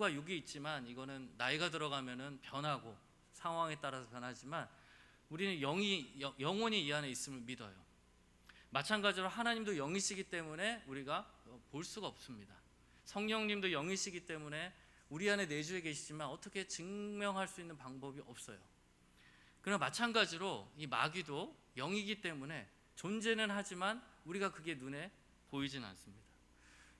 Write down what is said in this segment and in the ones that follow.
육이 있지만 이거는 나이가 들어가면은 변하고 상황에 따라서 변하지만 우리는 영혼이 이 안에 있음을 믿어요. 마찬가지로 하나님도 영이시기 때문에 우리가 볼 수가 없습니다. 성령님도 영이시기 때문에 우리 안에 내주에 계시지만 어떻게 증명할 수 있는 방법이 없어요. 그러나 마찬가지로 이 마귀도 영이기 때문에 존재는 하지만 우리가 그게 눈에 보이진 않습니다.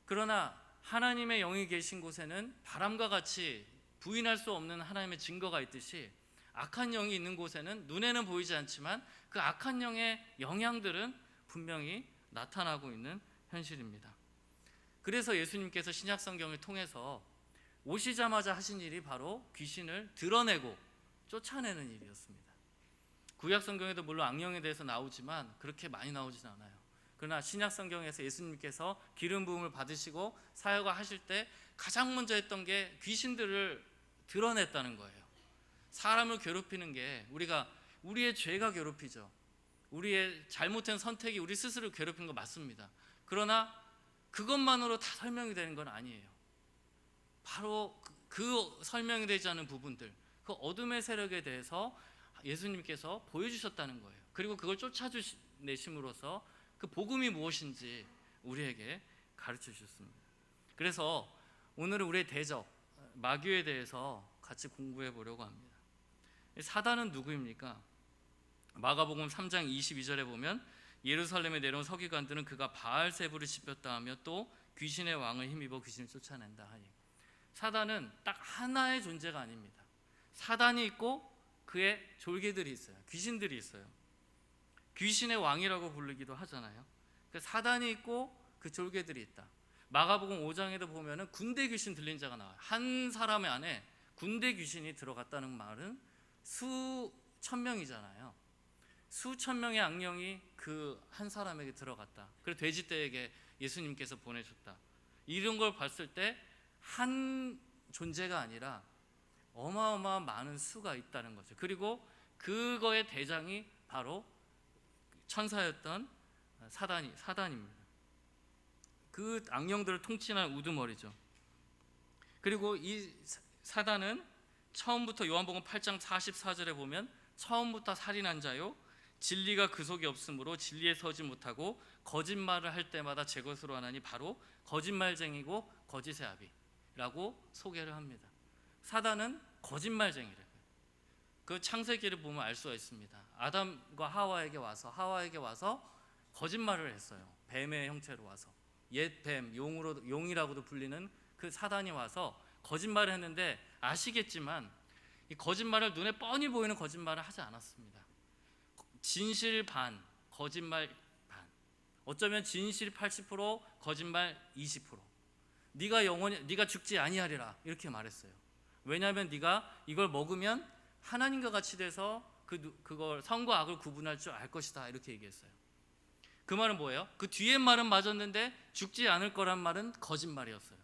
그러나 하나님의 영이 계신 곳에는 바람과 같이 부인할 수 없는 하나님의 증거가 있듯이 악한 영이 있는 곳에는 눈에는 보이지 않지만 그 악한 영의 영향들은 분명히 나타나고 있는 현실입니다. 그래서 예수님께서 신약 성경을 통해서 오시자마자 하신 일이 바로 귀신을 드러내고 쫓아내는 일이었습니다. 구약 성경에도 물론 악령에 대해서 나오지만 그렇게 많이 나오진 않아요. 그러나 신약 성경에서 예수님께서 기름 부음을 받으시고 사역을 하실 때 가장 먼저 했던 게 귀신들을 드러냈다는 거예요. 사람을 괴롭히는 게 우리의 죄가 괴롭히죠. 우리의 잘못된 선택이 우리 스스로 괴롭힌 거 맞습니다. 그러나 그것만으로 다 설명이 되는 건 아니에요. 바로 그 설명이 되지 않은 부분들, 그 어둠의 세력에 대해서 예수님께서 보여주셨다는 거예요. 그리고 그걸 쫓아내심으로써 그 복음이 무엇인지 우리에게 가르쳐 주셨습니다. 그래서 오늘은 우리의 대적 마귀에 대해서 같이 공부해 보려고 합니다. 사단은 누구입니까? 마가복음 3장 22절에 보면 예루살렘에 내려온 서기관들은 그가 바알세부를 짚였다 하며 또 귀신의 왕을 힘입어 귀신을 쫓아낸다 하니, 사단은 딱 하나의 존재가 아닙니다. 사단이 있고 그의 졸개들이 있어요. 귀신들이 있어요. 귀신의 왕이라고 부르기도 하잖아요. 사단이 있고 그 졸개들이 있다. 마가복음 5장에도 보면은 군대 귀신 들린 자가 나와요. 한 사람의 안에 군대 귀신이 들어갔다는 말은 수천 명이잖아요. 수천 명의 악령이 그 한 사람에게 들어갔다. 그리고 돼지떼에게 예수님께서 보내셨다. 이런 걸 봤을 때 한 존재가 아니라 어마어마한 많은 수가 있다는 거죠. 그리고 그거의 대장이 바로 천사였던 사단입니다. 그 악령들을 통치하는 우두머리죠. 그리고 이 사단은 처음부터 요한복음 8장 44절에 보면 처음부터 살인한 자요, 진리가 그 속에 없으므로 진리에 서지 못하고 거짓말을 할 때마다 제 것으로 하나니 바로 거짓말쟁이고 거짓의 아비라고 소개를 합니다. 사단은 거짓말쟁이래요. 그 창세기를 보면 알 수가 있습니다. 아담과 하와에게 와서 거짓말을 했어요. 뱀의 형태로 와서, 옛 뱀, 용이라고도 불리는 그 사단이 와서 거짓말을 했는데, 아시겠지만 이 거짓말을 눈에 뻔히 보이는 거짓말을 하지 않았습니다. 진실 반, 거짓말 반. 어쩌면 진실 80%, 거짓말 20%. 네가 죽지 아니하리라 이렇게 말했어요. 왜냐하면 네가 이걸 먹으면 하나님과 같이 돼서 그걸 선과 악을 구분할 줄 알 것이다 이렇게 얘기했어요. 그 말은 뭐예요? 그 뒤에 말은 맞았는데 죽지 않을 거란 말은 거짓말이었어요.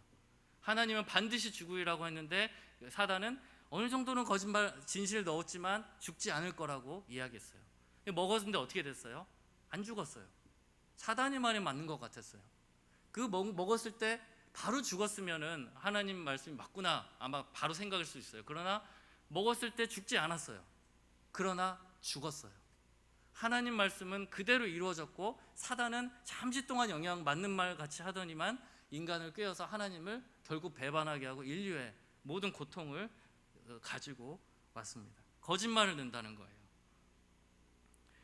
하나님은 반드시 죽으리라고 했는데 사단은 어느 정도는 거짓말, 진실을 넣었지만 죽지 않을 거라고 이야기했어요. 먹었는데 어떻게 됐어요? 안 죽었어요. 사단이 말이 맞는 것 같았어요. 먹었을 때 바로 죽었으면은 하나님 말씀이 맞구나 아마 바로 생각할 수 있어요. 그러나 먹었을 때 죽지 않았어요. 그러나 죽었어요. 하나님 말씀은 그대로 이루어졌고, 사단은 잠시 동안 맞는 말 같이 하더니만 인간을 꾀어서 하나님을 결국 배반하게 하고 인류의 모든 고통을 가지고 왔습니다. 거짓말을 넣는다는 거예요.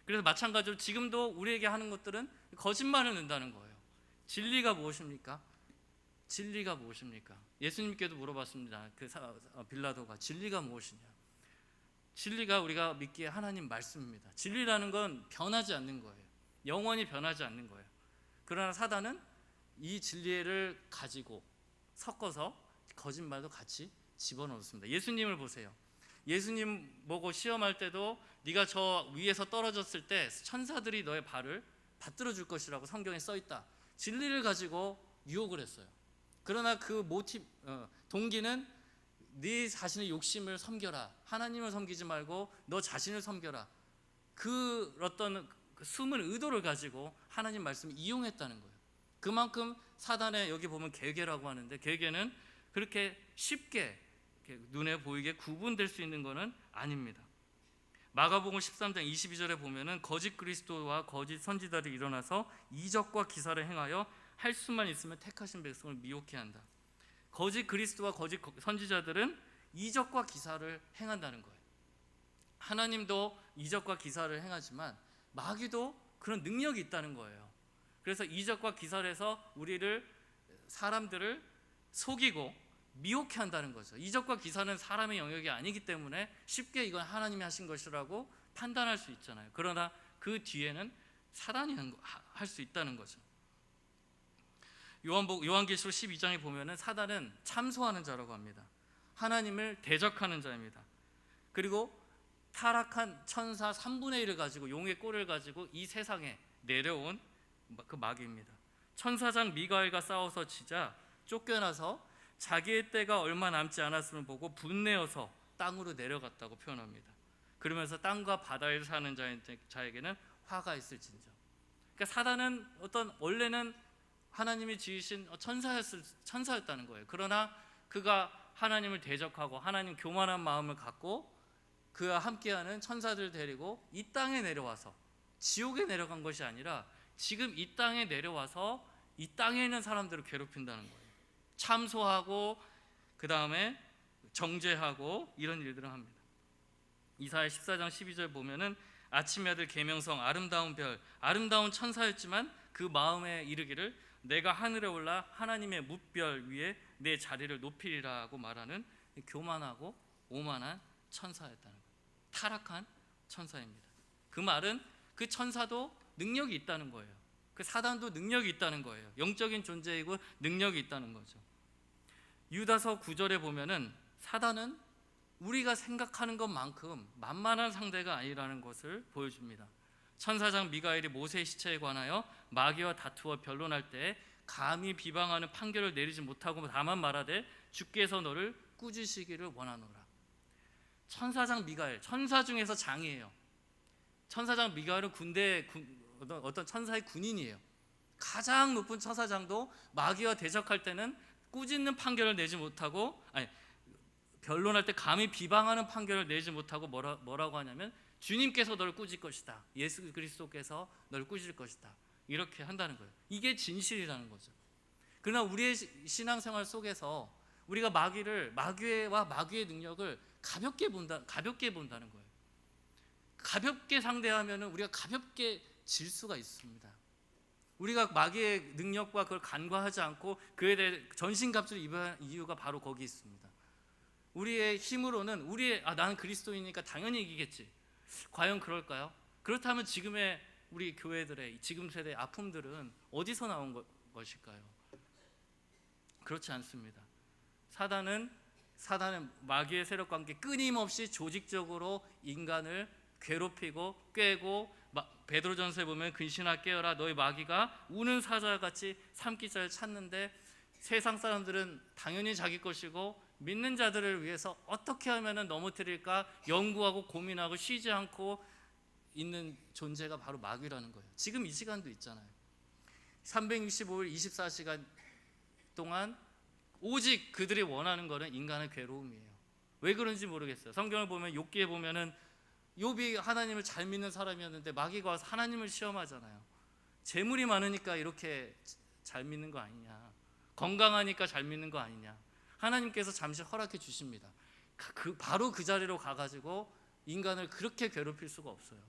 그래서 마찬가지로 지금도 우리에게 하는 것들은 거짓말을 넣는다는 거예요. 진리가 무엇입니까? 진리가 무엇입니까? 예수님께도 물어봤습니다. 빌라도가 진리가 무엇이냐? 진리가 우리가 믿기에 하나님 말씀입니다. 진리라는 건 변하지 않는 거예요. 영원히 변하지 않는 거예요. 그러나 사단은 이 진리를 가지고 섞어서 거짓말도 같이 집어넣습니다. 예수님을 보세요. 예수님 보고 시험할 때도 네가 저 위에서 떨어졌을 때 천사들이 너의 발을 받들어 줄 것이라고 성경에 써 있다. 진리를 가지고 유혹을 했어요. 그러나 그 동기는 네 자신의 욕심을 섬겨라. 하나님을 섬기지 말고 너 자신을 섬겨라. 그 어떤 숨은 의도를 가지고 하나님 말씀을 이용했다는 거예요. 그만큼 사단의, 여기 보면 계계라고 하는데, 계계는 그렇게 쉽게 이렇게 눈에 보이게 구분될 수 있는 것은 아닙니다. 마가복음 13장 22절에 보면은 거짓 그리스도와 거짓 선지자들이 일어나서 이적과 기사를 행하여 할 수만 있으면 택하신 백성을 미혹해 한다. 거짓 그리스도와 거짓 선지자들은 이적과 기사를 행한다는 거예요. 하나님도 이적과 기사를 행하지만 마귀도 그런 능력이 있다는 거예요. 그래서 이적과 기사를 해서 사람들을 속이고 미혹해 한다는 거죠. 이적과 기사는 사람의 영역이 아니기 때문에 쉽게 이건 하나님이 하신 것이라고 판단할 수 있잖아요. 그러나 그 뒤에는 사단이 할 수 있다는 거죠. 요한계시록 12장에 보면은 사단은 참소하는 자라고 합니다. 하나님을 대적하는 자입니다. 그리고 타락한 천사 3분의 1을 가지고, 용의 꼴을 가지고 이 세상에 내려온 그 마귀입니다. 천사장 미가엘과 싸워서 지자 쫓겨나서 자기의 때가 얼마 남지 않았음을 보고 분내어서 땅으로 내려갔다고 표현합니다. 그러면서 땅과 바다에 사는 자에게는 화가 있을진저. 그러니까 사단은 원래는 하나님이 지으신 천사였다는 거예요. 그러나 그가 하나님을 대적하고 하나님 교만한 마음을 갖고 그와 함께하는 천사들을 데리고 이 땅에 내려와서, 지옥에 내려간 것이 아니라 지금 이 땅에 내려와서 이 땅에 있는 사람들을 괴롭힌다는 거예요. 참소하고 그 다음에 정죄하고 이런 일들을 합니다. 이사야 14장 12절 보면은 아침의 아들 계명성 아름다운 별, 아름다운 천사였지만 그 마음에 이르기를 내가 하늘에 올라 하나님의 뭇별 위에 내 자리를 높이리라고 말하는 교만하고 오만한 천사였다는 거예요. 타락한 천사입니다. 그 말은 그 천사도 능력이 있다는 거예요. 그 사단도 능력이 있다는 거예요. 영적인 존재이고 능력이 있다는 거죠. 유다서 9절에 보면은 사단은 우리가 생각하는 것만큼 만만한 상대가 아니라는 것을 보여줍니다. 천사장 미가엘이 모세의 시체에 관하여 마귀와 다투어 변론할 때 감히 비방하는 판결을 내리지 못하고 다만 말하되 주께서 너를 꾸짖으시기를 원하노라. 천사장 미가엘, 천사 중에서 장이에요. 천사장 미가엘은 어떤 천사의 군인이에요. 가장 높은 천사장도 마귀와 대적할 때는 꾸짖는 판결을 내지 못하고, 변론할 때 감히 비방하는 판결을 내지 못하고 뭐라고 하냐면 주님께서 너를 꾸짖을 것이다. 예수 그리스도께서 너를 꾸짖을 것이다. 이렇게 한다는 거예요. 이게 진실이라는 거죠. 그러나 우리의 신앙생활 속에서 우리가 마귀와 마귀의 능력을 가볍게 본다는 거예요. 가볍게 상대하면 우리가 가볍게 질 수가 있습니다. 우리가 마귀의 능력과 그걸 간과하지 않고 그에 대해 전신갑주를 입어야 하는 이유가 바로 거기 있습니다. 우리의 힘으로는 나는 그리스도이니까 당연히 이기겠지. 과연 그럴까요? 그렇다면 지금의 우리 교회들의 지금 세대의 아픔들은 어디서 나온 것일까요? 그렇지 않습니다. 사단은 마귀의 세력과 함께 끊임없이 조직적으로 인간을 괴롭히고 꾀고, 베드로전서에 보면 근신아 깨어라 너희 마귀가 우는 사자같이 삼키자를 찾는데, 세상 사람들은 당연히 자기 것이고 믿는 자들을 위해서 어떻게 하면 넘어뜨릴까 연구하고 고민하고 쉬지 않고 있는 존재가 바로 마귀라는 거예요. 지금 이 시간도 있잖아요. 365일 24시간 동안 오직 그들이 원하는 것은 인간의 괴로움이에요. 왜 그런지 모르겠어요. 성경을 보면 욥기에 보면은 욥이 하나님을 잘 믿는 사람이었는데 마귀가 와서 하나님을 시험하잖아요. 재물이 많으니까 이렇게 잘 믿는 거 아니냐, 건강하니까 잘 믿는 거 아니냐. 하나님께서 잠시 허락해 주십니다. 바로 그 자리로 가가지고 인간을 그렇게 괴롭힐 수가 없어요.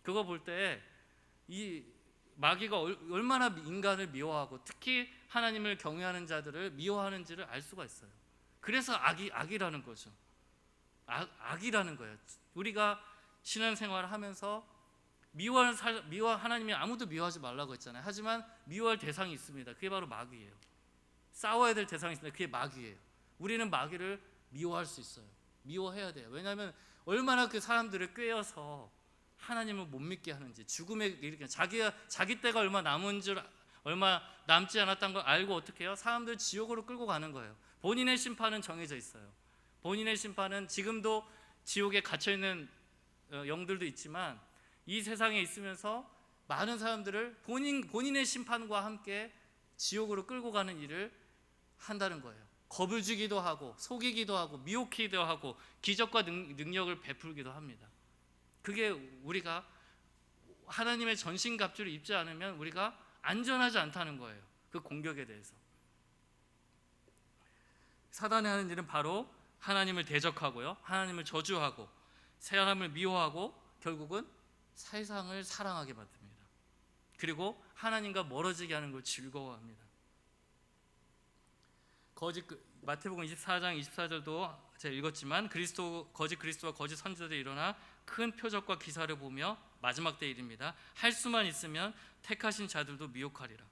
그거 볼 때 이 마귀가 얼마나 인간을 미워하고 특히 하나님을 경외하는 자들을 미워하는지를 알 수가 있어요. 그래서 악이라는 거죠. 악이라는 거예요. 우리가 신앙생활을 하면서 하나님이 아무도 미워하지 말라고 했잖아요. 하지만 미워할 대상이 있습니다. 그게 바로 마귀예요. 싸워야 될 대상이 있습니다. 그게 마귀예요. 우리는 마귀를 미워할 수 있어요. 미워해야 돼요. 왜냐하면 얼마나 그 사람들을 꾀어서 하나님을 못 믿게 하는지, 죽음에 이르게 자기 때가 얼마 남지 않았다는 걸 알고 어떻게 해요? 사람들 지옥으로 끌고 가는 거예요. 본인의 심판은 정해져 있어요. 본인의 심판은 지금도 지옥에 갇혀 있는 영들도 있지만 이 세상에 있으면서 많은 사람들을 본인의 심판과 함께 지옥으로 끌고 가는 일을 한다는 거예요. 겁을 주기도 하고 속이기도 하고 미혹기도 하고 기적과 능력을 베풀기도 합니다. 그게 우리가 하나님의 전신갑주를 입지 않으면 우리가 안전하지 않다는 거예요. 그 공격에 대해서. 사단이 하는 일은 바로 하나님을 대적하고요, 하나님을 저주하고 사람을 미워하고 결국은 세상을 사랑하게 만듭니다. 그리고 하나님과 멀어지게 하는 걸 즐거워합니다. 마태복음 24장 24절도 제가 읽었지만 거짓 그리스도와 거짓 선지자들이 일어나 큰 표적과 기사를 보며 마지막 때 일입니다. 할 수만 있으면 택하신 자들도 미혹하리라.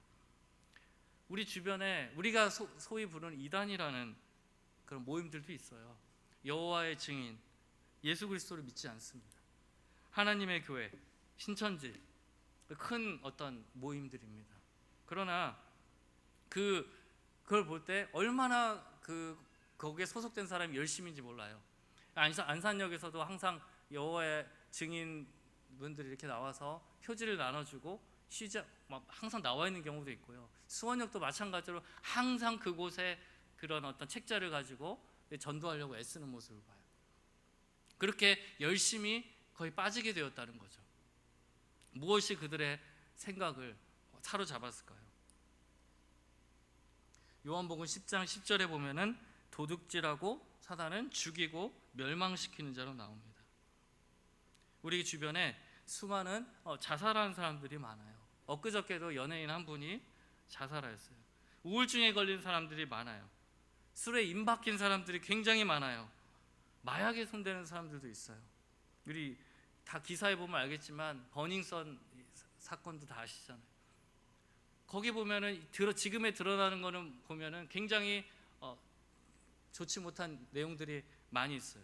우리 주변에 우리가 소위 부르는 이단이라는 그런 모임들도 있어요. 여호와의 증인, 예수 그리스도를 믿지 않습니다. 하나님의 교회, 신천지, 큰 어떤 모임들입니다. 그러나 그걸 볼 때 얼마나 거기에 소속된 사람이 열심인지 몰라요. 안산역에서도 항상 여호와의 증인분들이 이렇게 나와서 표지를 나눠주고 항상 나와 있는 경우도 있고요. 수원역도 마찬가지로 항상 그곳에 그런 어떤 책자를 가지고 전도하려고 애쓰는 모습을 봐요. 그렇게 열심히 거의 빠지게 되었다는 거죠. 무엇이 그들의 생각을 사로잡았을까요? 요한복음 10장 10절에 보면은 도둑질하고 사단은 죽이고 멸망시키는 자로 나옵니다. 우리 주변에 수많은 자살하는 사람들이 많아요. 엊그저께도 연예인 한 분이 자살하였어요. 우울증에 걸린 사람들이 많아요. 술에 임박힌 사람들이 굉장히 많아요. 마약에 손대는 사람들도 있어요. 우리 다 기사에 보면 알겠지만 버닝썬 사건도 다 아시잖아요. 거기 보면은 지금에 드러나는 거는 보면은 굉장히 좋지 못한 내용들이 많이 있어요.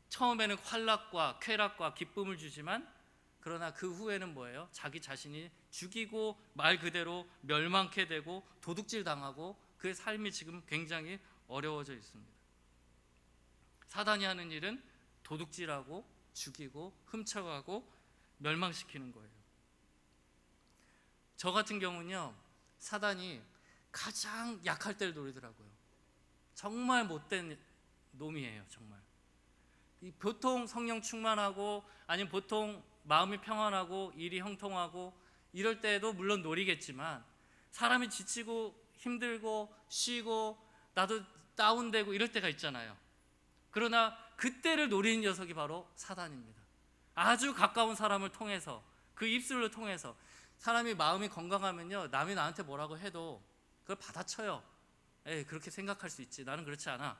처음에는 환락과 쾌락과 기쁨을 주지만 그러나 그 후에는 뭐예요? 자기 자신이 죽이고 말 그대로 멸망케 되고 도둑질 당하고 그의 삶이 지금 굉장히 어려워져 있습니다. 사단이 하는 일은 도둑질하고 죽이고 훔쳐가고 멸망시키는 거예요. 저 같은 경우는요, 사단이 가장 약할 때를 노리더라고요. 정말 못된 놈이에요. 정말. 보통 성령 충만하고 아니면 보통 마음이 평안하고 일이 형통하고 이럴 때도 물론 노리겠지만 사람이 지치고 힘들고 쉬고 나도 다운되고 이럴 때가 있잖아요. 그러나 그때를 노리는 녀석이 바로 사단입니다. 아주 가까운 사람을 통해서 그 입술을 통해서 사람이 마음이 건강하면요, 남이 나한테 뭐라고 해도 그걸 받아쳐요. 에이, 그렇게 생각할 수 있지. 나는 그렇지 않아.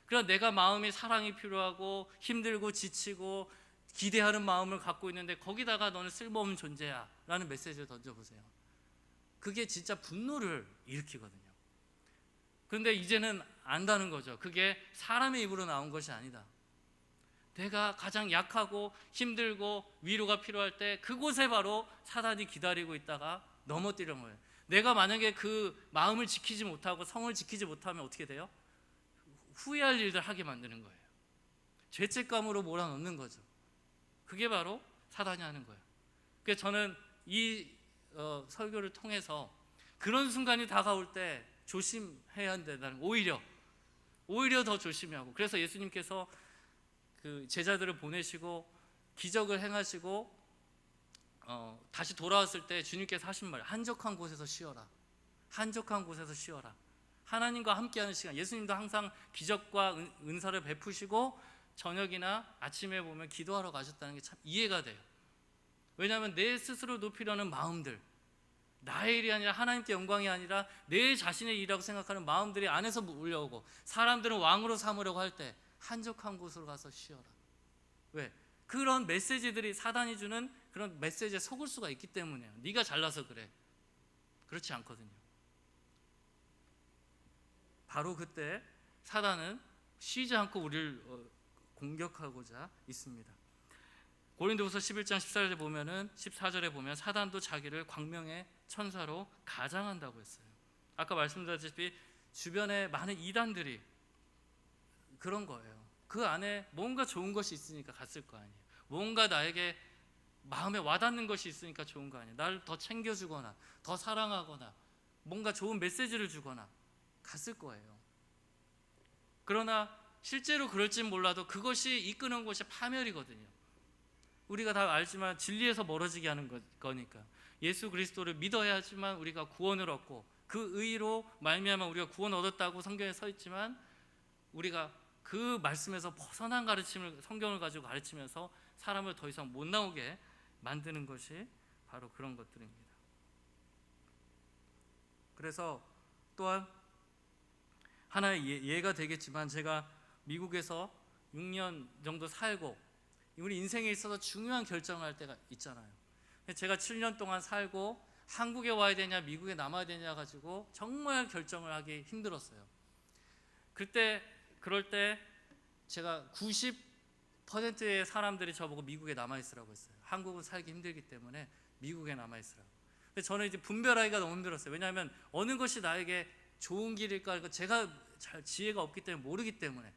그러나 내가 마음이 사랑이 필요하고 힘들고 지치고 기대하는 마음을 갖고 있는데 거기다가 너는 쓸모없는 존재야 라는 메시지를 던져보세요. 그게 진짜 분노를 일으키거든요. 그런데 이제는 안다는 거죠. 그게 사람의 입으로 나온 것이 아니다. 내가 가장 약하고 힘들고 위로가 필요할 때 그곳에 바로 사단이 기다리고 있다가 넘어뜨리는 거예요. 내가 만약에 그 마음을 지키지 못하고 성을 지키지 못하면 어떻게 돼요? 후회할 일들 하게 만드는 거예요. 죄책감으로 몰아넣는 거죠. 그게 바로 사단이 하는 거예요. 그래서 저는 이 설교를 통해서 그런 순간이 다가올 때 조심해야 한다는, 오히려 더 조심해야 하고, 그래서 예수님께서 그 제자들을 보내시고 기적을 행하시고 다시 돌아왔을 때 주님께서 하신 말, 한적한 곳에서 쉬어라. 한적한 곳에서 쉬어라. 하나님과 함께하는 시간. 예수님도 항상 기적과 은사를 베푸시고 저녁이나 아침에 보면 기도하러 가셨다는 게 참 이해가 돼요. 왜냐하면 내 스스로 높이려는 마음들, 나의 일이 아니라 하나님께 영광이 아니라 내 자신의 일이라고 생각하는 마음들이 안에서 몰려오고, 사람들은 왕으로 삼으려고 할 때 한적한 곳으로 가서 쉬어라. 왜? 그런 메시지들이, 사단이 주는 그런 메시지에 속을 수가 있기 때문이에요. 네가 잘나서 그래. 그렇지 않거든요. 바로 그때 사단은 쉬지 않고 우리를 공격하고자 있습니다. 고린도후서 11장 14절에 보면 사단도 자기를 광명의 천사로 가장한다고 했어요. 아까 말씀드렸다시피 주변에 많은 이단들이 그런 거예요. 그 안에 뭔가 좋은 것이 있으니까 갔을 거 아니에요. 뭔가 나에게 마음에 와닿는 것이 있으니까 좋은 거 아니에요. 나를 더 챙겨주거나 더 사랑하거나 뭔가 좋은 메시지를 주거나 갔을 거예요. 그러나 실제로 그럴진 몰라도 그것이 이끄는 곳이 파멸이거든요. 우리가 다 알지만 진리에서 멀어지게 하는 거니까. 예수 그리스도를 믿어야지만 우리가 구원을 얻고 그 의로 말미암아 우리가 구원 얻었다고 성경에 서 있지만 우리가 그 말씀에서 벗어난 가르침을 성경을 가지고 가르치면서 사람을 더 이상 못 나오게 만드는 것이 바로 그런 것들입니다. 그래서 또한 하나의 예가 되겠지만 제가 미국에서 6년 정도 살고 우리 인생에 있어서 중요한 결정을 할 때가 있잖아요. 제가 7년 동안 살고 한국에 와야 되냐 미국에 남아야 되냐 가지고 정말 결정을 하기 힘들었어요. 그럴 때 제가 90%의 사람들이 저보고 미국에 남아있으라고 했어요. 한국은 살기 힘들기 때문에 미국에 남아있으라고. 근데 저는 이제 분별하기가 너무 힘들었어요. 왜냐하면 어느 것이 나에게 좋은 길일까 제가 잘 지혜가 없기 때문에 모르기 때문에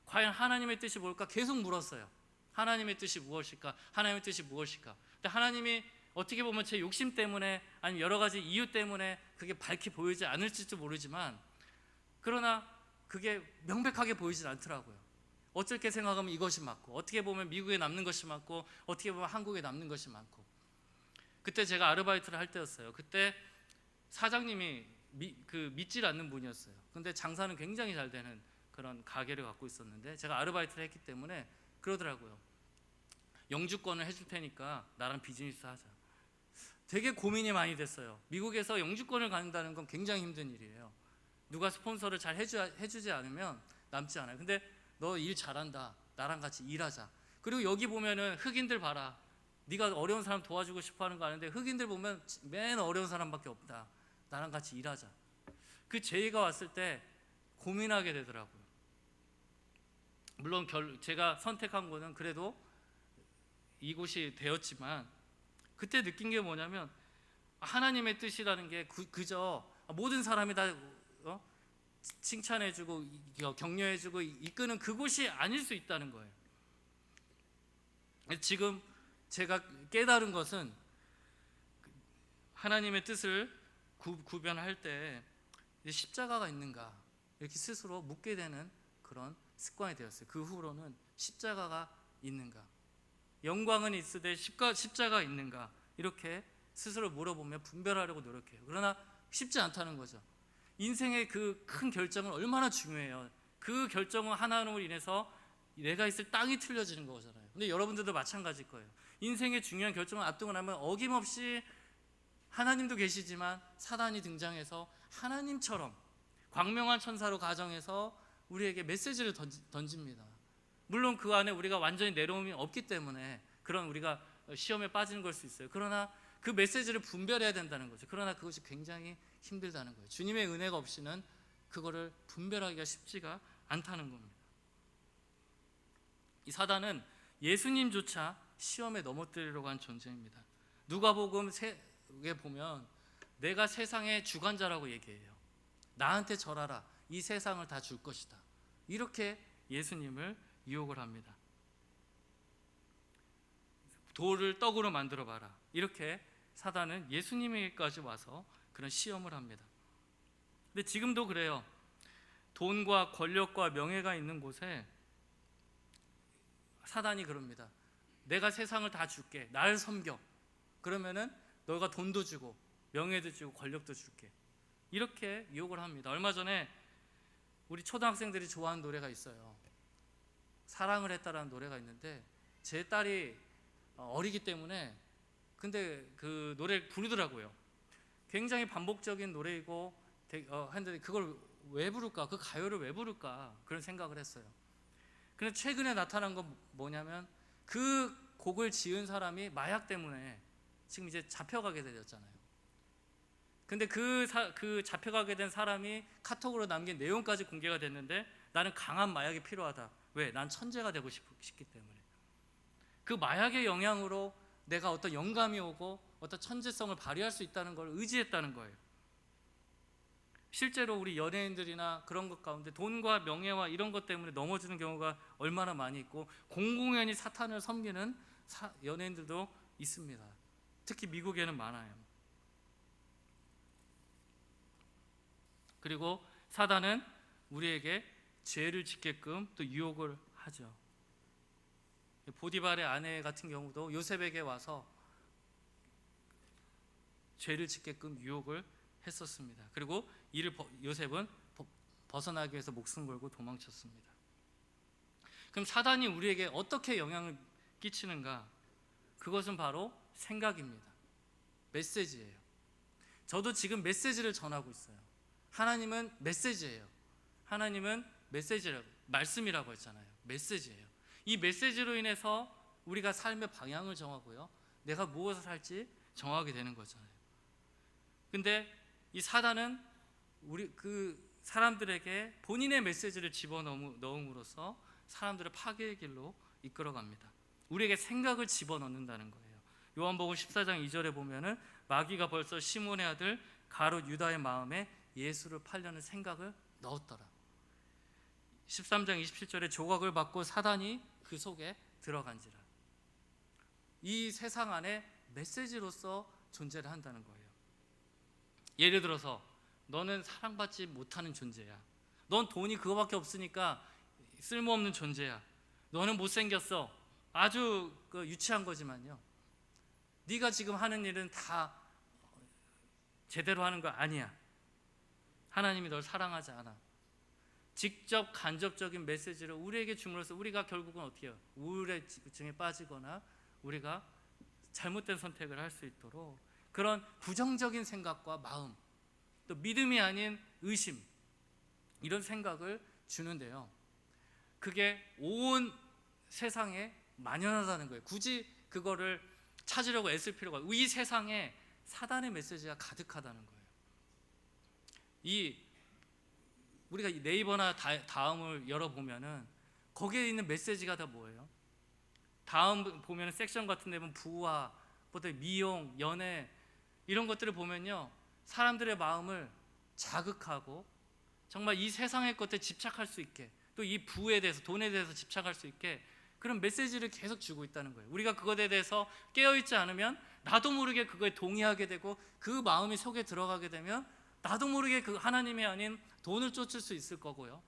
과연 하나님의 뜻이 뭘까 계속 물었어요. 하나님의 뜻이 무엇일까? 하나님의 뜻이 무엇일까? 근데 하나님이 어떻게 보면 제 욕심 때문에 아니면 여러 가지 이유 때문에 그게 밝게 보이지 않을지도 모르지만 그러나 그게 명백하게 보이진 않더라고요. 어떻게 생각하면 이것이 맞고 어떻게 보면 미국에 남는 것이 맞고 어떻게 보면 한국에 남는 것이 많고. 그때 제가 아르바이트를 할 때였어요. 그때 사장님이 믿질 않는 분이었어요. 근데 장사는 굉장히 잘 되는 그런 가게를 갖고 있었는데 제가 아르바이트를 했기 때문에 그러더라고요. 영주권을 해줄 테니까 나랑 비즈니스 하자. 되게 고민이 많이 됐어요. 미국에서 영주권을 갖는다는 건 굉장히 힘든 일이에요. 누가 스폰서를 잘 해주지 않으면 남지 않아요. 근데 너 일 잘한다. 나랑 같이 일하자. 그리고 여기 보면은 흑인들 봐라. 네가 어려운 사람 도와주고 싶어 하는 거 아는데 흑인들 보면 맨 어려운 사람밖에 없다. 나랑 같이 일하자. 그 제의가 왔을 때 고민하게 되더라고요. 물론 제가 선택한 거는 그래도 이곳이 되었지만 그때 느낀 게 뭐냐면 하나님의 뜻이라는 게 그저 모든 사람이 다 칭찬해주고 격려해주고 이끄는 그곳이 아닐 수 있다는 거예요. 지금 제가 깨달은 것은 하나님의 뜻을 구별할 때 십자가가 있는가 이렇게 스스로 묻게 되는 그런 습관이 되었어요. 그 후로는 십자가가 있는가, 영광은 있으되 십자가가 있는가 이렇게 스스로 물어보며 분별하려고 노력해요. 그러나 쉽지 않다는 거죠. 인생의 그 큰 결정은 얼마나 중요해요. 그 결정은 하나님으로 인해서 내가 있을 땅이 틀려지는 거잖아요. 근데 여러분들도 마찬가지일 거예요. 인생의 중요한 결정을 앞두고 나면 어김없이 하나님도 계시지만 사단이 등장해서 하나님처럼 광명한 천사로 가정해서 우리에게 메시지를 던집니다. 물론 그 안에 우리가 완전히 내려옴이 없기 때문에 그런 우리가 시험에 빠지는 걸 수 있어요. 그러나 그 메시지를 분별해야 된다는 거죠. 그러나 그것이 굉장히 힘들다는 거예요. 주님의 은혜가 없이는 그거를 분별하기가 쉽지가 않다는 겁니다. 이 사단은 예수님조차 시험에 넘어뜨리려고 한 존재입니다. 누가복음에 보면 내가 세상의 주관자라고 얘기해요. 나한테 절하라. 이 세상을 다 줄 것이다. 이렇게 예수님을 유혹을 합니다. 돌을 떡으로 만들어 봐라. 이렇게 사단은 예수님에게까지 와서 그런 시험을 합니다. 근데 지금도 그래요. 돈과 권력과 명예가 있는 곳에 사단이 그럽니다. 내가 세상을 다 줄게. 나를 섬겨. 그러면은 너가 돈도 주고 명예도 주고 권력도 줄게. 이렇게 유혹을 합니다. 얼마 전에 우리 초등학생들이 좋아하는 노래가 있어요. 사랑을 했다라는 노래가 있는데 제 딸이 어리기 때문에 근데 그 노래를 부르더라고요. 굉장히 반복적인 노래이고 했는데 그걸 왜 부를까? 그 가요를 왜 부를까? 그런 생각을 했어요. 근데 최근에 나타난 건 뭐냐면 그 곡을 지은 사람이 마약 때문에 지금 이제 잡혀가게 되었잖아요. 근데 그 잡혀가게 된 사람이 카톡으로 남긴 내용까지 공개가 됐는데 나는 강한 마약이 필요하다. 왜? 난 천재가 되고 싶기 때문에. 그 마약의 영향으로 내가 어떤 영감이 오고 어떤 천재성을 발휘할 수 있다는 걸 의지했다는 거예요. 실제로 우리 연예인들이나 그런 것 가운데 돈과 명예와 이런 것 때문에 넘어지는 경우가 얼마나 많이 있고 공공연히 사탄을 섬기는 연예인들도 있습니다. 특히 미국에는 많아요. 그리고 사단은 우리에게 죄를 짓게끔 또 유혹을 하죠. 보디발의 아내 같은 경우도 요셉에게 와서 죄를 짓게끔 유혹을 했었습니다. 그리고 이를 요셉은 벗어나기 위해서 목숨 걸고 도망쳤습니다. 그럼 사단이 우리에게 어떻게 영향을 끼치는가? 그것은 바로 생각입니다. 메시지예요. 저도 지금 메시지를 전하고 있어요. 하나님은 메시지예요. 하나님은 메시지라고, 말씀이라고 했잖아요. 메시지예요. 이 메시지로 인해서 우리가 삶의 방향을 정하고요, 내가 무엇을 할지 정하게 되는 거잖아요. 근데 이 사단은 우리 사람들에게 본인의 메시지를 집어넣음으로써 사람들을 파괴의 길로 이끌어갑니다. 우리에게 생각을 집어넣는다는 거예요. 요한복음 14장 2절에 보면은 마귀가 벌써 시몬의 아들 가룟 유다의 마음에 예수를 팔려는 생각을 넣었더라. 13장 27절에 조각을 받고 사단이 그 속에 들어간지라. 이 세상 안에 메시지로서 존재를 한다는 거예요. 예를 들어서 너는 사랑받지 못하는 존재야. 넌 돈이 그거밖에 없으니까 쓸모없는 존재야. 너는 못생겼어. 아주 유치한 거지만요, 네가 지금 하는 일은 다 제대로 하는 거 아니야. 하나님이 널 사랑하지 않아. 직접 간접적인 메시지를 우리에게 줌으로써 우리가 결국은 어떻게 해요? 우울증에 빠지거나 우리가 잘못된 선택을 할 수 있도록 그런 부정적인 생각과 마음, 또 믿음이 아닌 의심, 이런 생각을 주는데요, 그게 온 세상에 만연하다는 거예요. 굳이 그거를 찾으려고 애쓸 필요가 없어요. 이 세상에 사단의 메시지가 가득하다는 거예요. 우리가 네이버나 다음을 열어보면은 거기에 있는 메시지가 다 뭐예요? 다음 보면 섹션 같은 데 보면 부와 미용, 연애 이런 것들을 보면요, 사람들의 마음을 자극하고 정말 이 세상의 것에 집착할 수 있게, 또 이 부에 대해서, 돈에 대해서 집착할 수 있게 그런 메시지를 계속 주고 있다는 거예요. 우리가 그것에 대해서 깨어있지 않으면 나도 모르게 그거에 동의하게 되고, 그 마음이 속에 들어가게 되면 나도 모르게 그 하나님이 아닌 돈을 쫓을 수 있을 거고요,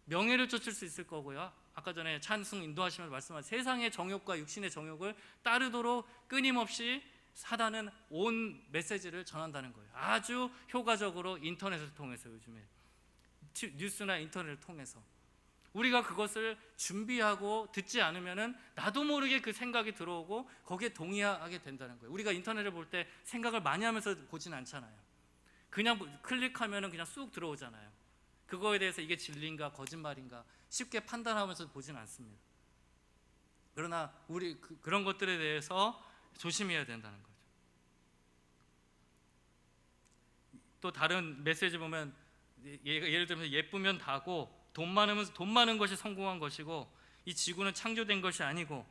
명예를 쫓을 수 있을 거고요. 아까 전에 찬승 인도하시면서 말씀하신 세상의 정욕과 육신의 정욕을 따르도록 끊임없이 사단은 온 메시지를 전한다는 거예요. 아주 효과적으로 인터넷을 통해서, 요즘에 뉴스나 인터넷을 통해서 우리가 그것을 준비하고 듣지 않으면은 나도 모르게 그 생각이 들어오고 거기에 동의하게 된다는 거예요. 우리가 인터넷을 볼 때 생각을 많이 하면서 보진 않잖아요. 그냥 클릭하면은 그냥 쑥 들어오잖아요. 그거에 대해서 이게 진리인가 거짓말인가 쉽게 판단하면서 보진 않습니다. 그러나 우리 그런 것들에 대해서 조심해야 된다는 거죠. 또 다른 메시지 보면 예를 들면 예쁘면 다고 돈 많은 것이 성공한 것이고 이 지구는 창조된 것이 아니고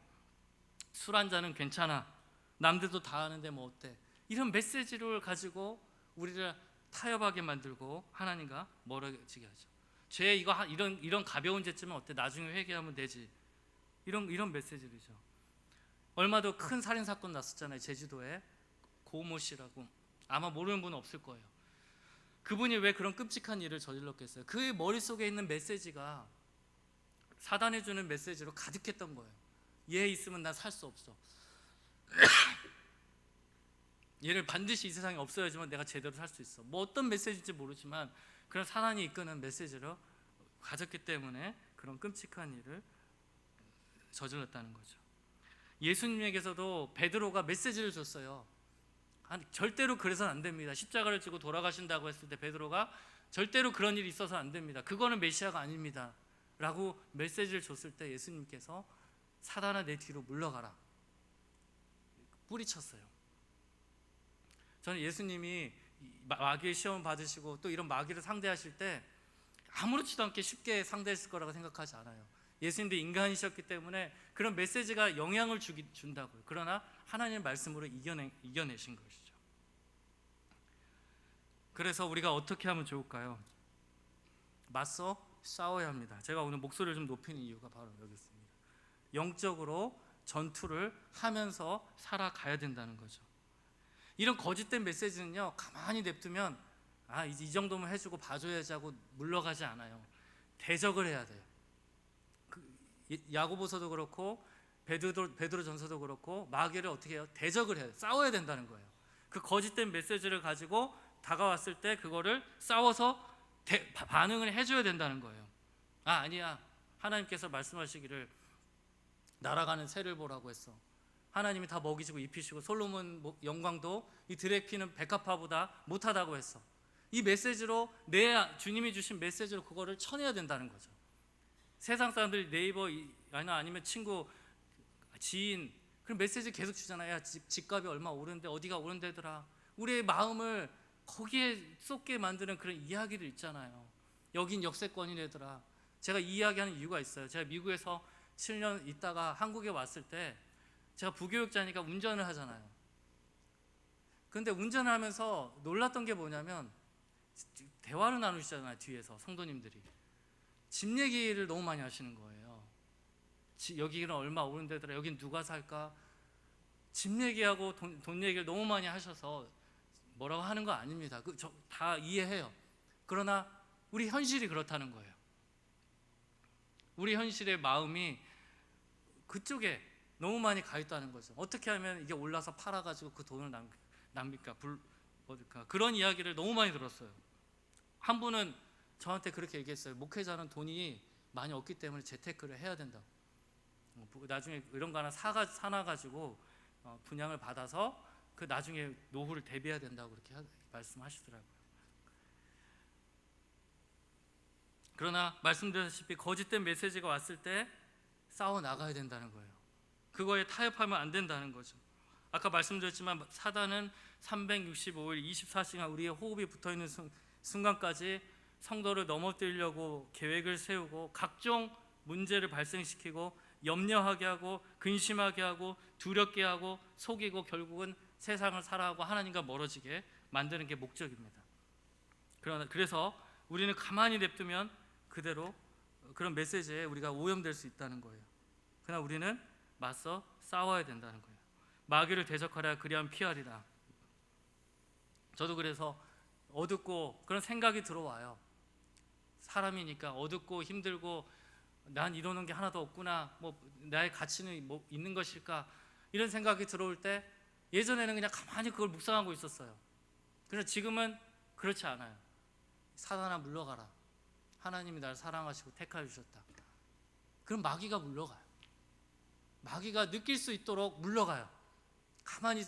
술 한 잔은 괜찮아, 남들도 다 하는데 뭐 어때, 이런 메시지를 가지고 우리를 타협하게 만들고 하나님과 멀어지게 하죠. 죄 이런 가벼운 죄쯤은 어때, 나중에 회개하면 되지, 이런 메시지죠. 얼마 더 큰 살인 사건 났었잖아요. 제주도에 고모 씨라고, 아마 모르는 분은 없을 거예요. 그분이 왜 그런 끔찍한 일을 저질렀겠어요? 그의 머릿속에 있는 메시지가 사단이 주는 메시지로 가득했던 거예요. 얘 있으면 난 살 수 없어. 얘를 반드시 이 세상에 없어야지만 내가 제대로 살 수 있어. 뭐 어떤 메시지인지 모르지만 그런 사단이 이끄는 메시지로 가졌기 때문에 그런 끔찍한 일을 저질렀다는 거죠. 예수님에게서도 베드로가 메시지를 줬어요. 절대로 그래서는 안 됩니다. 십자가를 지고 돌아가신다고 했을 때 베드로가 절대로 그런 일이 있어서는 안 됩니다. 그거는 메시아가 아닙니다 라고 메시지를 줬을 때 예수님께서 사단아 내 뒤로 물러가라 뿌리쳤어요. 저는 예수님이 마귀의 시험을 받으시고 또 이런 마귀를 상대하실 때 아무렇지도 않게 쉽게 상대했을 거라고 생각하지 않아요. 예수님도 인간이셨기 때문에 그런 메시지가 영향을 준다고요. 그러나 하나님의 말씀으로 이겨내신 것이죠. 그래서 우리가 어떻게 하면 좋을까요? 맞서 싸워야 합니다. 제가 오늘 목소리를 좀 높이는 이유가 바로 여기 있습니다. 영적으로 전투를 하면서 살아가야 된다는 거죠. 이런 거짓된 메시지는요, 가만히 냅두면 이 정도면 해주고 봐줘야지 하고 물러가지 않아요. 대적을 해야 돼요. 야고보서도 그렇고 베드로전서도 그렇고 마귀를 어떻게 해요? 대적을 해요. 싸워야 된다는 거예요. 그 거짓된 메시지를 가지고 다가왔을 때 그거를 싸워서 반응을 해줘야 된다는 거예요. 아니야, 하나님께서 말씀하시기를 날아가는 새를 보라고 했어. 하나님이 다 먹이시고 입히시고 솔로몬 영광도 이 들에 피는 백합화보다 못하다고 했어. 이 메시지로 주님이 주신 메시지로 그거를 쳐내야 된다는 거죠. 세상 사람들이 네이버 아니면 친구, 지인 그런 메시지 계속 주잖아요. 야, 집값이 얼마 오르는데 어디가 오른대더라. 우리의 마음을 거기에 쏟게 만드는 그런 이야기들 있잖아요. 여긴 역세권이래더라. 제가 이 이야기하는 이유가 있어요. 제가 미국에서 7년 있다가 한국에 왔을 때 제가 부교육자니까 운전을 하잖아요. 그런데 운전을 하면서 놀랐던 게 뭐냐면 대화를 나누시잖아요. 뒤에서 성도님들이 집 얘기를 너무 많이 하시는 거예요. 여기는 얼마 오른 데더라. 여긴 누가 살까? 집 얘기하고 돈 얘기를 너무 많이 하셔서 뭐라고 하는 거 아닙니다. 다 이해해요. 그러나 우리 현실이 그렇다는 거예요. 우리 현실의 마음이 그쪽에 너무 많이 가 있다는 거죠. 어떻게 하면 이게 올라서 팔아가지고 그 돈을 납니까? 그런 이야기를 너무 많이 들었어요. 한 분은 저한테 그렇게 얘기했어요. 목회자는 돈이 많이 없기 때문에 재테크를 해야 된다고. 나중에 이런 거 하나 사놔가지고 분양을 받아서 그 나중에 노후를 대비해야 된다고 그렇게 말씀하시더라고요. 그러나 말씀드렸다시피 거짓된 메시지가 왔을 때 싸워 나가야 된다는 거예요. 그거에 타협하면 안 된다는 거죠. 아까 말씀드렸지만 사단은 365일 24시간 우리의 호흡이 붙어있는 순간까지 성도를 넘어뜨리려고 계획을 세우고 각종 문제를 발생시키고 염려하게 하고 근심하게 하고 두렵게 하고 속이고 결국은 세상을 살아가고 하나님과 멀어지게 만드는 게 목적입니다. 그래서 우리는 가만히 냅두면 그대로 그런 메시지에 우리가 오염될 수 있다는 거예요. 그러나 우리는 맞서 싸워야 된다는 거예요. 마귀를 대적하라 그리하면 피하리라. 저도 그래서 어둡고 그런 생각이 들어와요. 사람이니까 어둡고 힘들고 난 이러는 게 하나도 없구나, 나의 가치는 있는 것일까, 이런 생각이 들어올 때 예전에는 그냥 가만히 그걸 묵상하고 있었어요. 그래서 지금은 그렇지 않아요. 사단아 물러가라. 하나님이 나를 사랑하시고 택하여 주셨다. 그럼 마귀가 물러가요. 마귀가 느낄 수 있도록 물러가요. 가만히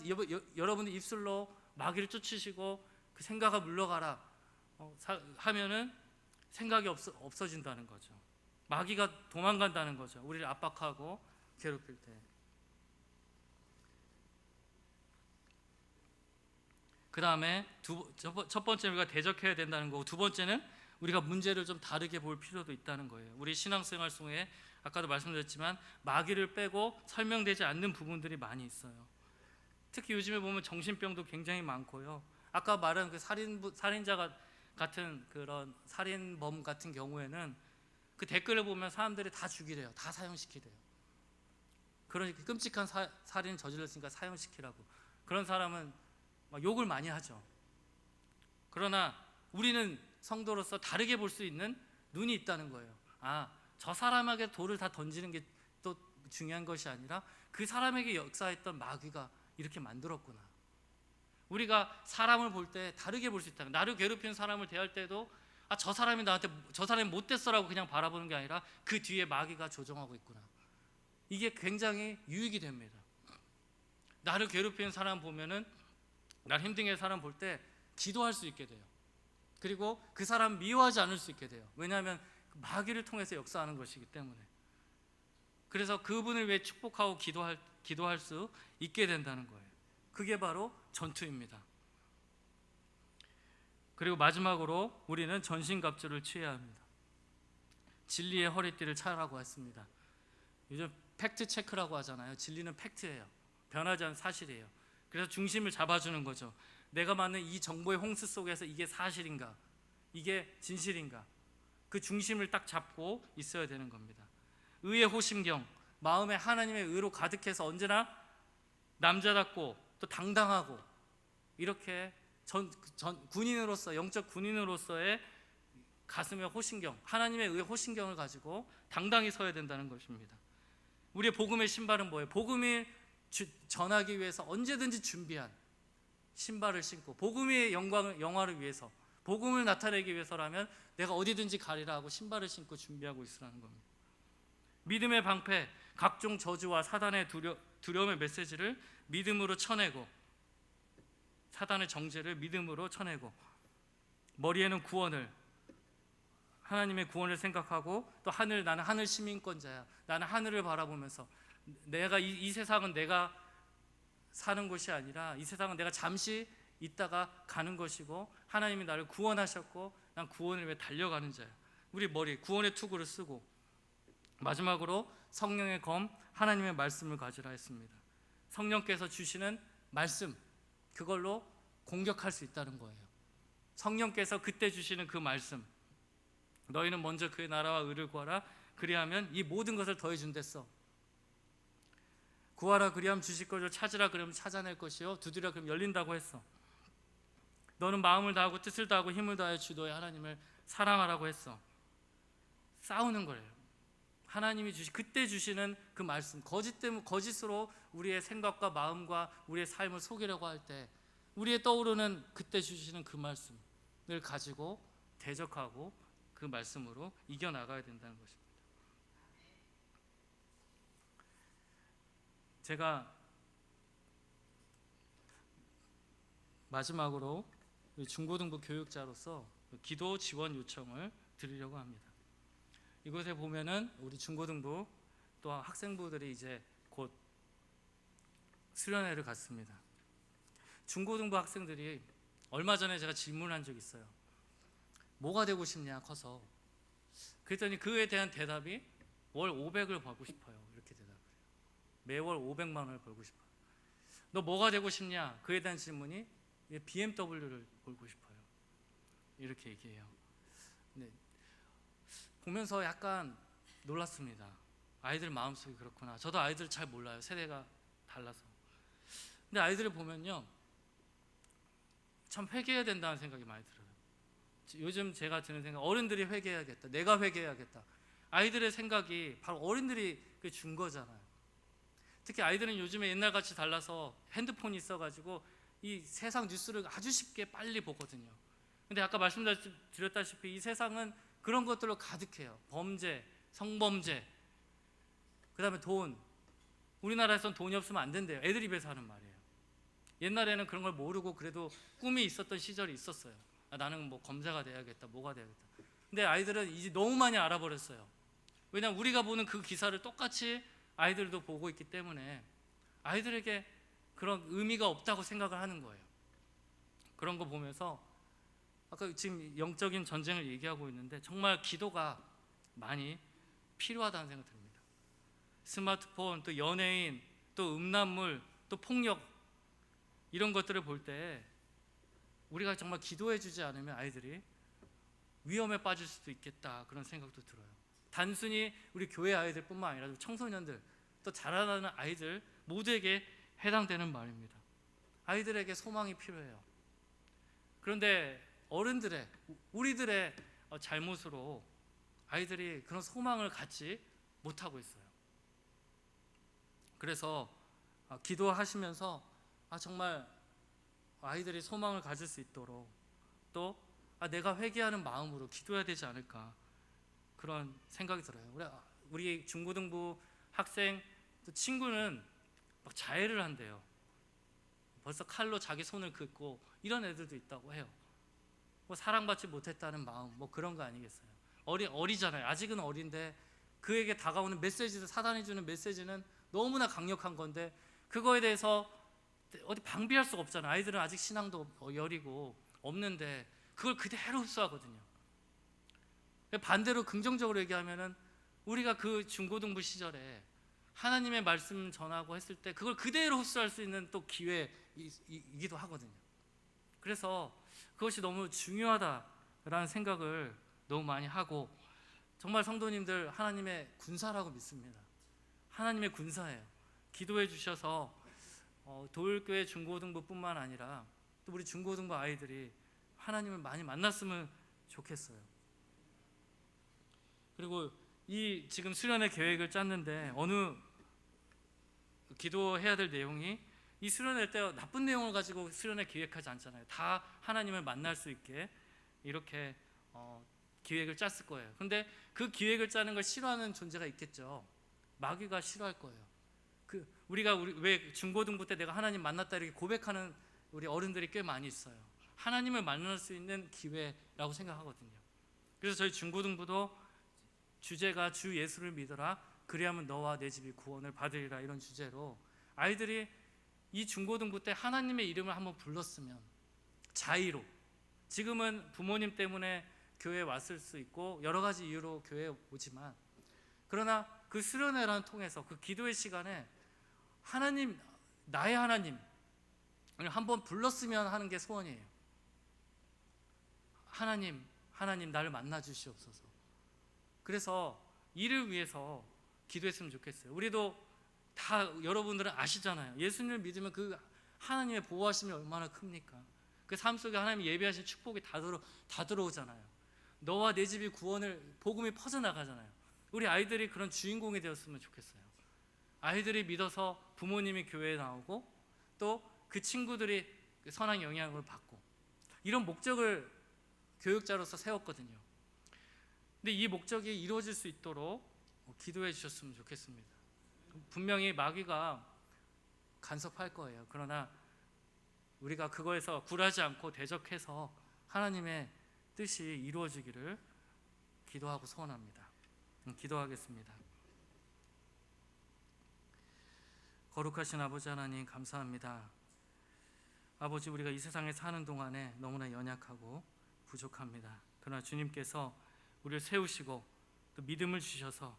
여러분의 입술로 마귀를 쫓으시고 그 생각아 물러가라 하면은 생각이 없어진다는 거죠. 마귀가 도망간다는 거죠. 우리를 압박하고 괴롭힐 때. 그 다음에 첫 번째 우리가 대적해야 된다는 거고, 두 번째는 우리가 문제를 좀 다르게 볼 필요도 있다는 거예요. 우리 신앙생활 속에 아까도 말씀드렸지만 마귀를 빼고 설명되지 않는 부분들이 많이 있어요. 특히 요즘에 보면 정신병도 굉장히 많고요. 아까 말한 그 살인자 같은 그런 살인범 같은 경우에는 그 댓글을 보면 사람들이 다 죽이래요. 다 사형시키래요. 그러니까 끔찍한 살인을 저질렀으니까 사형시키라고. 그런 사람은 막 욕을 많이 하죠. 그러나 우리는 성도로서 다르게 볼 수 있는 눈이 있다는 거예요. 저 사람에게 돌을 다 던지는 게 또 중요한 것이 아니라 그 사람에게 역사했던 마귀가 이렇게 만들었구나. 우리가 사람을 볼 때 다르게 볼 수 있다. 나를 괴롭히는 사람을 대할 때도 저 사람이 나한테 저 사람이 못됐어라고 그냥 바라보는 게 아니라 그 뒤에 마귀가 조종하고 있구나. 이게 굉장히 유익이 됩니다. 나를 괴롭히는 사람 보면은, 날 힘들게 하는 사람 볼 때 기도할 수 있게 돼요. 그리고 그 사람 미워하지 않을 수 있게 돼요. 왜냐하면 마귀를 통해서 역사하는 것이기 때문에. 그래서 그분을 위해 축복하고 기도할 수 있게 된다는 거예요. 그게 바로 전투입니다. 그리고 마지막으로 우리는 전신갑주를 취해야 합니다. 진리의 허리띠를 차라고 했습니다. 요즘 팩트 체크라고 하잖아요. 진리는 팩트예요. 변하지 않은 사실이에요. 그래서 중심을 잡아주는 거죠. 내가 맞는 이 정보의 홍수 속에서 이게 사실인가, 이게 진실인가, 그 중심을 딱 잡고 있어야 되는 겁니다. 의의 호심경, 마음에 하나님의 의로 가득해서 언제나 남자답고 또 당당하고 이렇게 군인으로서, 영적 군인으로서의 가슴에 호신경, 하나님의 의의 호신경을 가지고 당당히 서야 된다는 것입니다. 우리의 복음의 신발은 뭐예요? 복음을 전하기 위해서 언제든지 준비한 신발을 신고, 복음의 영화를 위해서, 복음을 나타내기 위해서라면 내가 어디든지 가리라 하고 신발을 신고 준비하고 있으라는 겁니다. 믿음의 방패, 각종 저주와 사단의 두려움의 메시지를 믿음으로 쳐내고, 사단의 정죄를 믿음으로 쳐내고, 머리에는 구원을, 하나님의 구원을 생각하고, 또 나는 하늘 시민권자야, 나는 하늘을 바라보면서 내가 이 세상은 내가 사는 곳이 아니라 이 세상은 내가 잠시 있다가 가는 것이고, 하나님이 나를 구원하셨고 난 구원을 위해 달려가는 자야. 우리 머리 구원의 투구를 쓰고, 마지막으로 성령의 검, 하나님의 말씀을 가지라 했습니다. 성령께서 주시는 말씀, 그걸로 공격할 수 있다는 거예요. 성령께서 그때 주시는 그 말씀, 너희는 먼저 그의 나라와 의를 구하라, 그리하면 이 모든 것을 더해준댔어. 구하라 그리하면 주실 것이요, 찾으라 그러면 찾아낼 것이요, 두드리라 그러면 열린다고 했어. 너는 마음을 다하고 뜻을 다하고 힘을 다하여 주 너의 하나님을 사랑하라고 했어. 싸우는 거예요. 하나님이 그때 주시는 그 말씀, 거짓으로 우리의 생각과 마음과 우리의 삶을 속이려고 할 때 우리의 떠오르는 그때 주시는 그 말씀을 가지고 대적하고 그 말씀으로 이겨나가야 된다는 것입니다. 제가 마지막으로 중고등부 교육자로서 기도 지원 요청을 드리려고 합니다. 이곳에 보면은 우리 중고등부 또 학생부들이 이제 곧 수련회를 갔습니다. 중고등부 학생들이 얼마 전에 제가 질문한 적이 있어요. 뭐가 되고 싶냐 커서. 그랬더니 그에 대한 대답이 월 500을 벌고 싶어요. 이렇게 대답을 해요. 매월 500만 원을 벌고 싶어요. 너 뭐가 되고 싶냐? 그에 대한 질문이 BMW를 벌고 싶어요. 이렇게 얘기해요. 네. 보면서 약간 놀랐습니다. 아이들 마음속이 그렇구나. 저도 아이들 잘 몰라요. 세대가 달라서. 근데 아이들을 보면요, 참 회개해야 된다는 생각이 많이 들어요. 요즘 제가 드는 생각, 어른들이 회개해야겠다, 내가 회개해야겠다. 아이들의 생각이 바로 어른들이 준 거잖아요. 특히 아이들은 요즘에 옛날같이 달라서 핸드폰이 있어가지고 이 세상 뉴스를 아주 쉽게 빨리 보거든요. 근데 아까 말씀드렸다시피 이 세상은 그런 것들로 가득해요. 범죄, 성범죄, 그 다음에 돈. 우리나라에서는 돈이 없으면 안 된대요. 애들 입에서 하는 말이에요. 옛날에는 그런 걸 모르고 그래도 꿈이 있었던 시절이 있었어요. 나는 뭐 검사가 돼야겠다, 뭐가 돼야겠다. 근데 아이들은 이제 너무 많이 알아버렸어요. 왜냐하면 우리가 보는 그 기사를 똑같이 아이들도 보고 있기 때문에 아이들에게 그런 의미가 없다고 생각을 하는 거예요. 그런 거 보면서 아까 지금 영적인 전쟁을 얘기하고 있는데 정말 기도가 많이 필요하다는 생각이 듭니다. 스마트폰, 또 연예인, 또 음란물, 또 폭력, 이런 것들을 볼 때 우리가 정말 기도해 주지 않으면 아이들이 위험에 빠질 수도 있겠다, 그런 생각도 들어요. 단순히 우리 교회 아이들뿐만 아니라 청소년들, 또 자라나는 아이들 모두에게 해당되는 말입니다. 아이들에게 소망이 필요해요. 그런데 어른들의, 우리들의 잘못으로 아이들이 그런 소망을 갖지 못하고 있어요. 그래서 기도하시면서 정말 아이들이 소망을 가질 수 있도록, 또 내가 회개하는 마음으로 기도해야 되지 않을까, 그런 생각이 들어요. 우리 중고등부 학생 또 친구는 막 자해를 한대요. 벌써 칼로 자기 손을 긋고 이런 애들도 있다고 해요. 뭐 사랑받지 못했다는 마음, 뭐 그런 거 아니겠어요? 어리잖아요. 아직은 어린데 그에게 다가오는 메시지도, 사단이 주는 메시지는 너무나 강력한 건데 그거에 대해서 어디 방비할 수가 없잖아요. 아이들은 아직 신앙도 여리고 없는데 그걸 그대로 흡수하거든요. 반대로 긍정적으로 얘기하면은 우리가 그 중고등부 시절에 하나님의 말씀 전하고 했을 때 그걸 그대로 흡수할 수 있는 또 기회이기도 하거든요. 그래서 그것이 너무 중요하다라는 생각을 너무 많이 하고, 정말 성도님들 하나님의 군사라고 믿습니다. 하나님의 군사예요. 기도해 주셔서 도율교회 중고등부뿐만 아니라 또 우리 중고등부 아이들이 하나님을 많이 만났으면 좋겠어요. 그리고 이 지금 수련회 계획을 짰는데 어느 기도해야 될 내용이, 이 수련회 때 나쁜 내용을 가지고 수련회 기획하지 않잖아요. 다 하나님을 만날 수 있게 이렇게 기획을 짰을 거예요. 근데 그 기획을 짜는 걸 싫어하는 존재가 있겠죠. 마귀가 싫어할 거예요. 우리가 왜 중고등부 때 내가 하나님 만났다 이렇게 고백하는 우리 어른들이 꽤 많이 있어요. 하나님을 만날 수 있는 기회라고 생각하거든요. 그래서 저희 중고등부도 주제가 주 예수를 믿어라, 그리하면 너와 내 집이 구원을 받으리라, 이런 주제로 아이들이 이 중고등부 때 하나님의 이름을 한번 불렀으면, 자의로, 지금은 부모님 때문에 교회에 왔을 수 있고 여러 가지 이유로 교회에 오지만, 그러나 그 수련회를 통해서 그 기도의 시간에 하나님, 나의 하나님을 한번 불렀으면 하는 게 소원이에요. 하나님 나를 만나 주시옵소서. 그래서 이를 위해서 기도했으면 좋겠어요. 우리도 다 여러분들은 아시잖아요. 예수님을 믿으면 그 하나님의 보호하심이 얼마나 큽니까? 그 삶 속에 하나님이 예비하신 축복이 다 들어오잖아요. 너와 내 집이 구원을, 복음이 퍼져나가잖아요. 우리 아이들이 그런 주인공이 되었으면 좋겠어요. 아이들이 믿어서 부모님이 교회에 나오고 또 그 친구들이 선한 영향을 받고, 이런 목적을 교육자로서 세웠거든요. 근데 이 목적이 이루어질 수 있도록 기도해 주셨으면 좋겠습니다. 분명히 마귀가 간섭할 거예요. 그러나 우리가 그거에서 굴하지 않고 대적해서 하나님의 뜻이 이루어지기를 기도하고 소원합니다. 기도하겠습니다. 거룩하신 아버지 하나님, 감사합니다. 아버지, 우리가 이 세상에 사는 동안에 너무나 연약하고 부족합니다. 그러나 주님께서 우리를 세우시고 또 믿음을 주셔서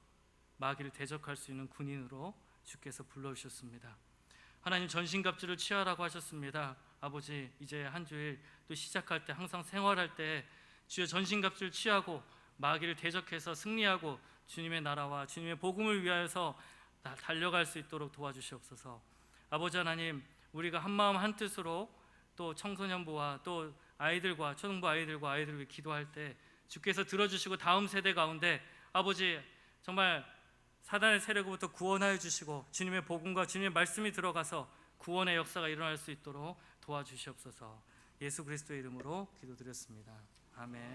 마귀를 대적할 수 있는 군인으로 주께서 불러주셨습니다. 하나님, 전신갑주를 취하라고 하셨습니다. 아버지, 이제 한 주일 또 시작할 때, 항상 생활할 때 주의 전신갑주를 취하고 마귀를 대적해서 승리하고 주님의 나라와 주님의 복음을 위하여서 달려갈 수 있도록 도와주시옵소서. 아버지 하나님, 우리가 한마음 한뜻으로 또 청소년부와 또 아이들과 초등부 아이들과 아이들을 위해 기도할 때 주께서 들어주시고 다음 세대 가운데 아버지, 정말 사단의 세력으로부터 구원하여 주시고 주님의 복음과 주님의 말씀이 들어가서 구원의 역사가 일어날 수 있도록 도와주시옵소서. 예수 그리스도의 이름으로 기도드렸습니다. 아멘.